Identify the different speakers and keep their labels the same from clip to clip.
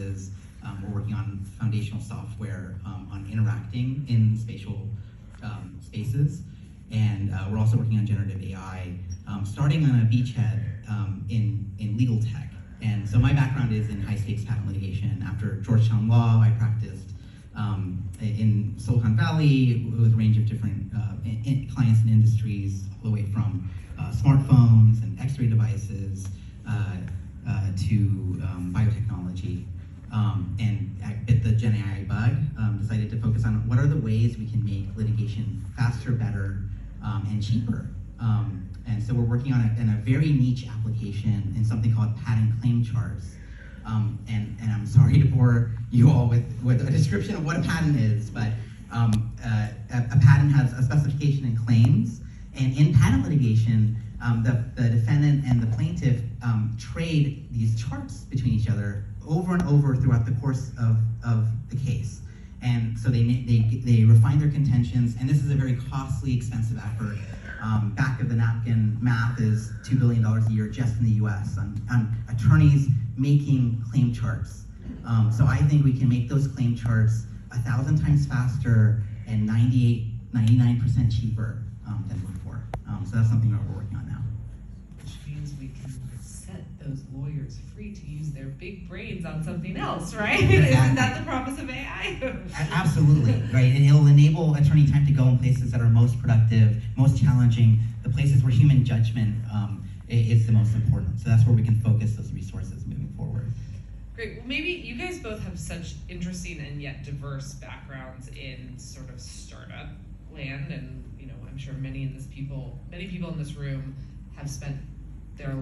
Speaker 1: We're working on foundational software on interacting in spatial spaces. And we're also working on generative AI, starting on a beachhead in legal tech. And so my background is in high-stakes patent litigation. After Georgetown Law, I practiced in Silicon Valley with a range of different clients and industries, all the way from smartphones and X-ray devices to biotechnology. And I bit the Gen AI bug, decided to focus on what are the ways we can make litigation faster, better, and cheaper. And so we're working on a very niche application in something called patent claim charts. And I'm sorry to bore you all with a description of what a patent is, but a patent has a specification and claims. And in patent litigation, the defendant and the plaintiff trade these charts between each other over and over throughout the course of the case. And so they refine their contentions, and this is a very costly, expensive effort. Back of the napkin math is $2 billion a year just in the US on attorneys making claim charts. So I think we can make those claim charts 1,000 times faster and 99% cheaper than before. So that's something that we're working on now.
Speaker 2: Which means we can set those lawyers free to use their big brains on something else, right?
Speaker 1: Exactly.
Speaker 2: Isn't that the promise of AI?
Speaker 1: Absolutely, right? And it'll enable attorney time to go in places that are most productive, most challenging, the places where human judgment is the most important. So that's where we can focus those resources moving forward.
Speaker 2: Great. Well, maybe you guys both have such interesting and yet diverse backgrounds in sort of startup land, and I'm sure many people in this room have spent their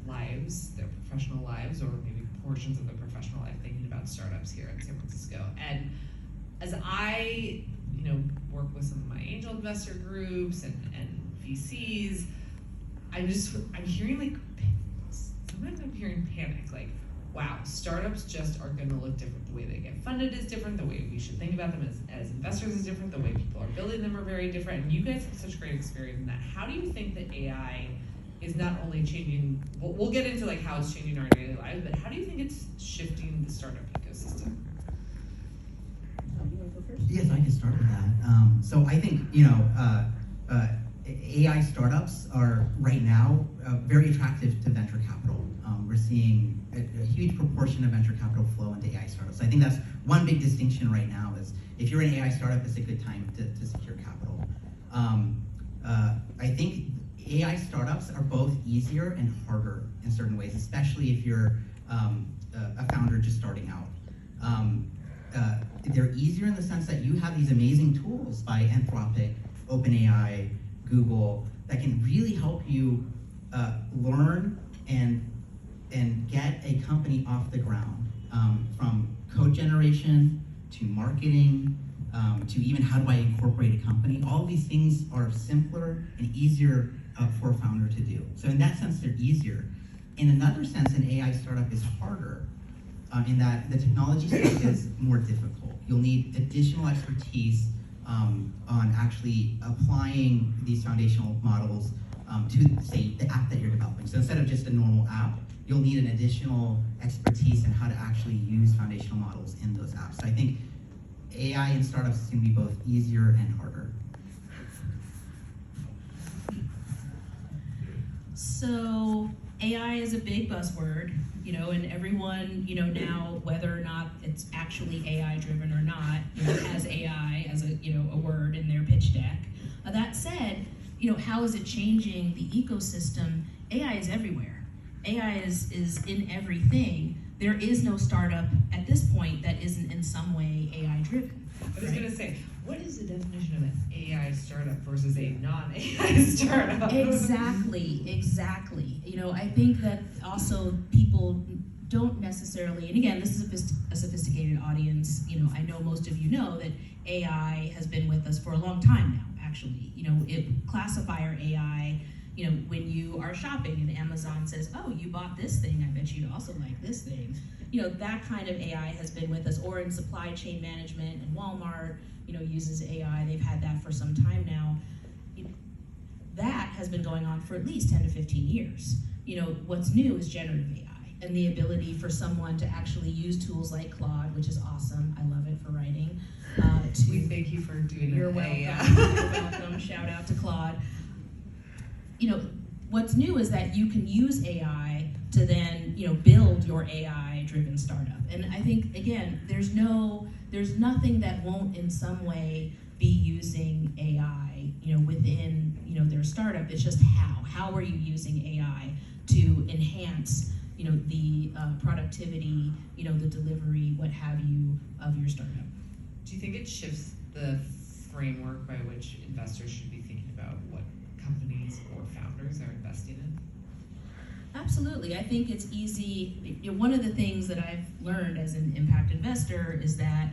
Speaker 2: lives, their professional lives, or maybe portions of their professional life thinking about startups here in San Francisco. And as I, work with some of my angel investor groups and VCs, I'm hearing sometimes I'm hearing panic, like, wow, startups just are gonna look different. The way they get funded is different, the way we should think about them as investors is different, the way people are building them are very different, and you guys have such great experience in that. How do you think that AI is not only changing, we'll get into like how it's changing our daily lives, but how do you think it's shifting the startup ecosystem?
Speaker 3: You want to go first?
Speaker 1: Yes, I can start with that. So I think, AI startups are right now very attractive to venture capital. We're seeing a huge proportion of venture capital flow into AI startups. I think that's one big distinction right now is if you're an AI startup, it's a good time to secure capital. I think AI startups are both easier and harder in certain ways, especially if you're a founder just starting out. They're easier in the sense that you have these amazing tools by Anthropic, OpenAI, Google, that can really help you learn and get a company off the ground, from code generation to marketing, to even how do I incorporate a company. All of these things are simpler and easier for a founder to do. So in that sense, they're easier. In another sense, an AI startup is harder in that the technology stack is more difficult. You'll need additional expertise on actually applying these foundational models to, say, the app that you're developing. So instead of just a normal app, you'll need an additional expertise in how to actually use foundational models in those apps. So I think AI in startups can be both easier and harder.
Speaker 3: So AI is a big buzzword, and everyone, now whether or not it's actually AI driven or not, has AI as a word in their pitch deck. That said, how is it changing the ecosystem? AI is everywhere. AI is in everything. There is no startup at this point that isn't in some way AI driven.
Speaker 2: I was gonna say, what is the definition of an AI startup versus a non-AI startup?
Speaker 3: Exactly. I think that also people don't necessarily, and again, this is a sophisticated audience. I know most of you know that AI has been with us for a long time now, actually. Classifier AI, when you are shopping and Amazon says, oh, you bought this thing, I bet you'd also like this thing. That kind of AI has been with us, or in supply chain management, and Walmart, uses AI. They've had that for some time now. That has been going on for at least 10 to 15 years. What's new is generative AI. and the ability for someone to actually use tools like Claude, which is awesome. I love it for writing.
Speaker 2: We thank you for doing
Speaker 3: You're
Speaker 2: that.
Speaker 3: welcome. You're welcome. Shout out to Claude. You know, what's new is that you can use AI to then, you know, build your AI-driven startup. And I think, again, there's nothing that won't in some way be using AI, you know, within, you know, their startup. It's just how. How are you using AI to enhance, you know, the productivity, you know, the delivery, what have you, of your startup?
Speaker 2: Do you think it shifts the framework by which investors should be thinking about what companies or founders are investing in?
Speaker 3: Absolutely. I think it's easy. You know, one of the things that I've learned as an impact investor is that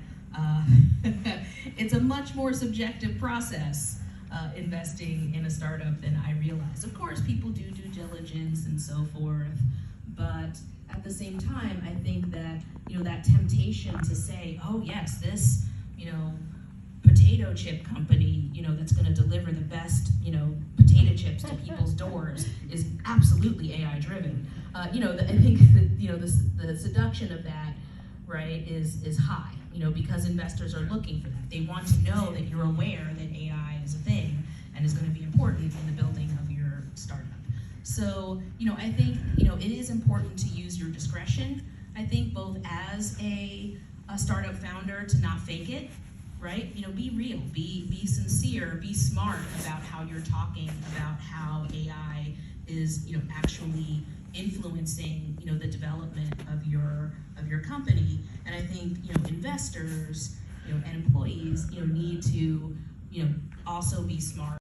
Speaker 3: it's a much more subjective process investing in a startup than I realized. Of course, people do due diligence and so forth, but at the same time, I think that, you know, that temptation to say, oh yes, this, you know, potato chip company, you know, that's going to deliver the best, you know, potato chips to people's doors is absolutely AI driven. You know, I think that, you know, the seduction of that, right, is high, you know, because investors are looking for that. They want to know that you're aware that AI is a thing and is going to be important in the building of your startup. So, you know, I think, you know, it is important to use your discretion. I think both as a startup founder to not fake it, right? You know, be real, be sincere, be smart about how you're talking about how AI is, you know, actually influencing, you know, the development of your company. And I think, you know, investors, you know, and employees, you know, need to, you know, also be smart